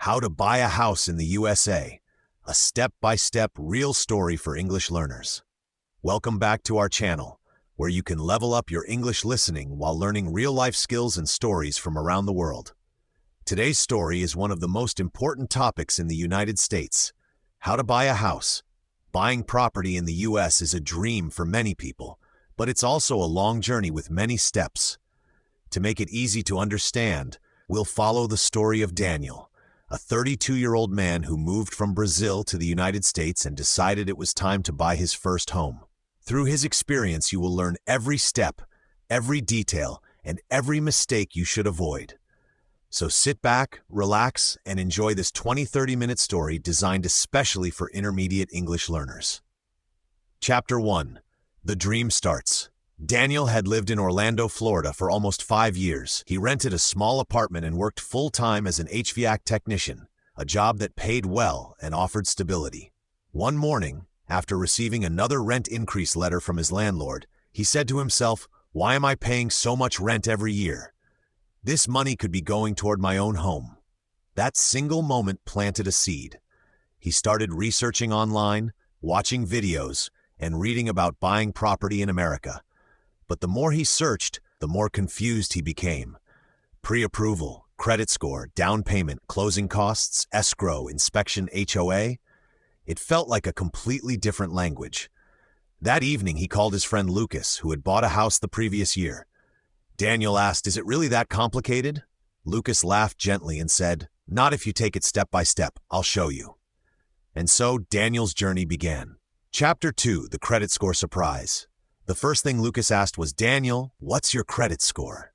How to Buy a House in the USA, a step-by-step real story for English learners. Welcome back to our channel, where you can level up your English listening while learning real-life skills and stories from around the world. Today's story is one of the most important topics in the United States: how to buy a house. Buying property in the US is a dream for many people, but it's also a long journey with many steps. To make it easy to understand, we'll follow the story of Daniel, a 32-year-old man who moved from Brazil to the United States and decided it was time to buy his first home. Through his experience, you will learn every step, every detail, and every mistake you should avoid. So sit back, relax, and enjoy this 20-30-minute story designed especially for intermediate English learners. Chapter 1. The Dream Starts. Daniel had lived in Orlando, Florida for almost 5 years. He rented a small apartment and worked full-time as an HVAC technician, a job that paid well and offered stability. One morning, after receiving another rent increase letter from his landlord, he said to himself, "Why am I paying so much rent every year? This money could be going toward my own home." That single moment planted a seed. He started researching online, watching videos, and reading about buying property in America. But the more he searched, the more confused he became. Pre-approval, credit score, down payment, closing costs, escrow, inspection, HOA. It felt like a completely different language. That evening, he called his friend Lucas, who had bought a house the previous year. Daniel asked, "Is it really that complicated?" Lucas laughed gently and said, "Not if you take it step by step. I'll show you." And so Daniel's journey began. Chapter 2, The Credit Score Surprise. The first thing Lucas asked was, "Daniel, what's your credit score?"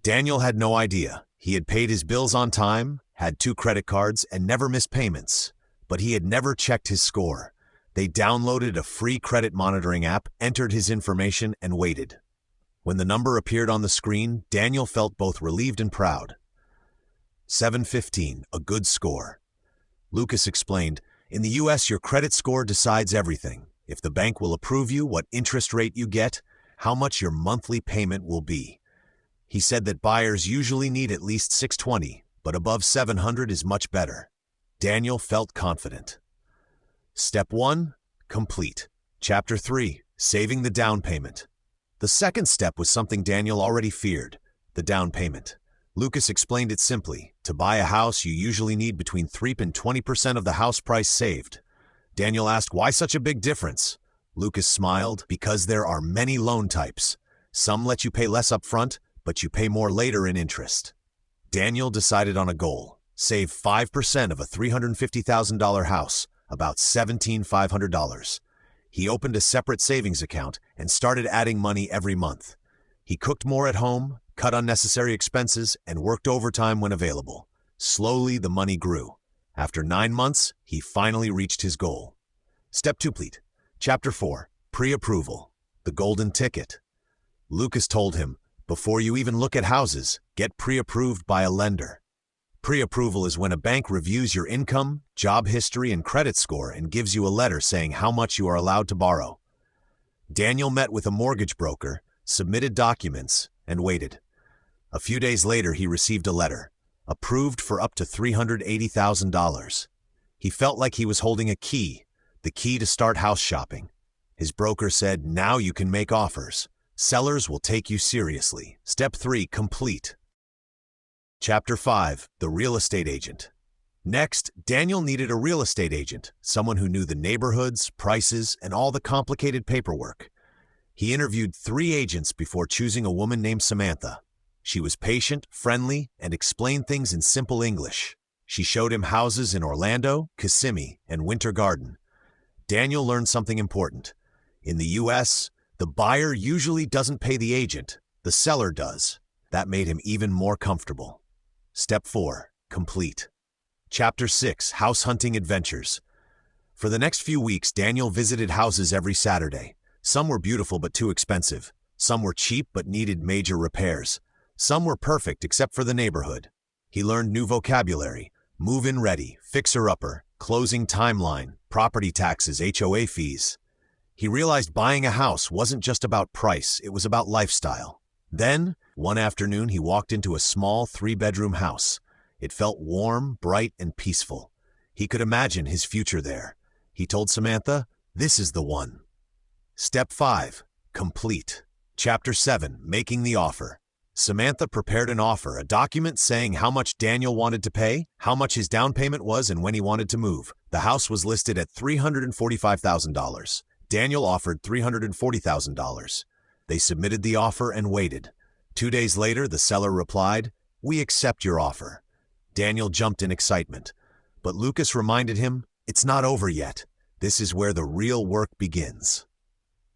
Daniel had no idea. He had paid his bills on time, had 2 credit cards, and never missed payments. But he had never checked his score. They downloaded a free credit monitoring app, entered his information, and waited. When the number appeared on the screen, Daniel felt both relieved and proud. 715, a good score. Lucas explained, "In the US, your credit score decides everything. If the bank will approve you, what interest rate you get, how much your monthly payment will be." He said that buyers usually need at least 620, but above 700 is much better. Daniel felt confident. Step 1, complete. Chapter 3, Saving the Down Payment. The second step was something Daniel already feared: the down payment. Lucas explained it simply. To buy a house, you usually need between 3 and 20% of the house price saved. Daniel asked, "Why such a big difference?" Lucas smiled, "Because there are many loan types. Some let you pay less up front, but you pay more later in interest." Daniel decided on a goal: save 5% of a $350,000 house, about $17,500. He opened a separate savings account and started adding money every month. He cooked more at home, cut unnecessary expenses, and worked overtime when available. Slowly, the money grew. After 9 months, he finally reached his goal. Step 2 complete. Chapter 4, Pre-approval. The Golden Ticket. Lucas told him, "Before you even look at houses, get pre-approved by a lender." Pre-approval is when a bank reviews your income, job history, and credit score and gives you a letter saying how much you are allowed to borrow. Daniel met with a mortgage broker, submitted documents, and waited. A few days later, he received a letter. Approved for up to $380,000. He felt like he was holding a key, the key to start house shopping. His broker said, "Now you can make offers. Sellers will take you seriously." Step 3 complete. Chapter 5, The Real Estate Agent. Next, Daniel needed a real estate agent, someone who knew the neighborhoods, prices, and all the complicated paperwork. He interviewed 3 agents before choosing a woman named Samantha. She was patient, friendly, and explained things in simple English. She showed him houses in Orlando, Kissimmee, and Winter Garden. Daniel learned something important. In the US, the buyer usually doesn't pay the agent, the seller does. That made him even more comfortable. Step 4, complete. Chapter 6, House Hunting Adventures. For the next few weeks, Daniel visited houses every Saturday. Some were beautiful but too expensive. Some were cheap but needed major repairs. Some were perfect except for the neighborhood. He learned new vocabulary: move-in ready, fixer-upper, closing timeline, property taxes, HOA fees. He realized buying a house wasn't just about price, it was about lifestyle. Then, one afternoon, he walked into a small 3-bedroom house. It felt warm, bright, and peaceful. He could imagine his future there. He told Samantha, "This is the one." Step 5. Complete. Chapter 7. Making the offer. Samantha prepared an offer, a document saying how much Daniel wanted to pay, how much his down payment was, and when he wanted to move. The house was listed at $345,000. Daniel offered $340,000. They submitted the offer and waited. 2 days later, the seller replied, "We accept your offer." Daniel jumped in excitement, but Lucas reminded him, "It's not over yet. This is where the real work begins."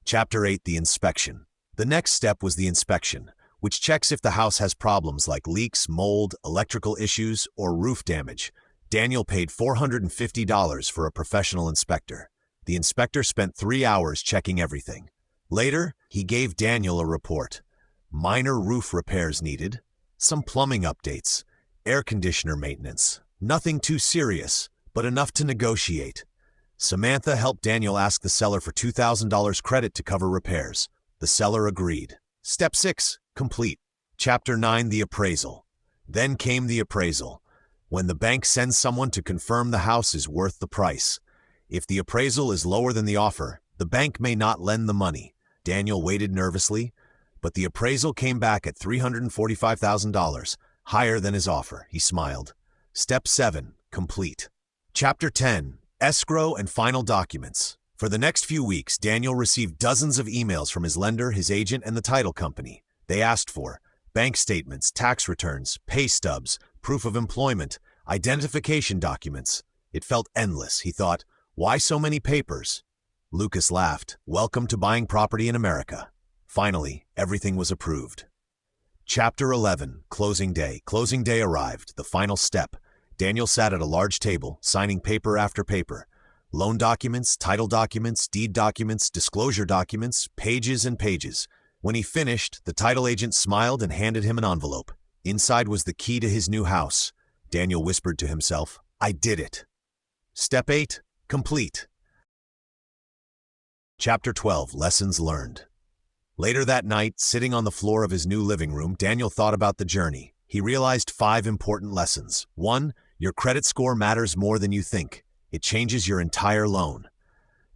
Chapter 8. The inspection. The next step was the inspection, which checks if the house has problems like leaks, mold, electrical issues, or roof damage. Daniel paid $450 for a professional inspector. The inspector spent 3 hours checking everything. Later, he gave Daniel a report. Minor roof repairs needed, some plumbing updates, air conditioner maintenance. Nothing too serious, but enough to negotiate. Samantha helped Daniel ask the seller for $2,000 credit to cover repairs. The seller agreed. Step 6. Complete. Chapter 9. The appraisal. Then came the appraisal, when the bank sends someone to confirm the house is worth the price. If the appraisal is lower than the offer, the bank may not lend the money. Daniel waited nervously, but the appraisal came back at $345,000, higher than his offer. He smiled. Step 7. Complete. Chapter 10. Escrow and final documents. For the next few weeks, Daniel received dozens of emails from his lender, his agent, and the title company. They asked for bank statements, tax returns, pay stubs, proof of employment, identification documents. It felt endless. He thought, why so many papers? Lucas laughed. Welcome to buying property in America. Finally, everything was approved. Chapter 11. Closing day. Closing day arrived, the final step. Daniel sat at a large table, signing paper after paper. Loan documents, title documents, deed documents, disclosure documents, pages and pages. When he finished, the title agent smiled and handed him an envelope. Inside was the key to his new house. Daniel whispered to himself, "I did it." Step 8. Complete. Chapter 12. Lessons learned. Later that night, sitting on the floor of his new living room, Daniel thought about the journey. He realized 5 important lessons. 1. Your credit score matters more than you think. It changes your entire loan.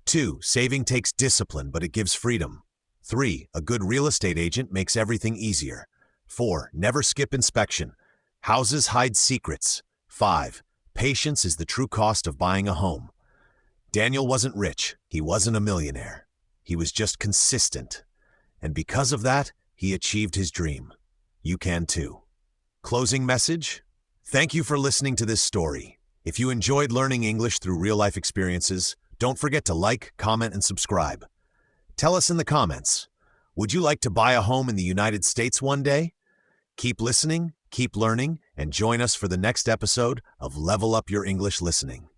2. Saving takes discipline, but it gives freedom. 3. A good real estate agent makes everything easier. 4. Never skip inspection. Houses hide secrets. 5. Patience is the true cost of buying a home. Daniel wasn't rich. He wasn't a millionaire. He was just consistent. And because of that, he achieved his dream. You can too. Closing message? Thank you for listening to this story. If you enjoyed learning English through real-life experiences, don't forget to like, comment, and subscribe. Tell us in the comments, would you like to buy a home in the United States one day? Keep listening, keep learning, and join us for the next episode of Level Up Your English Listening.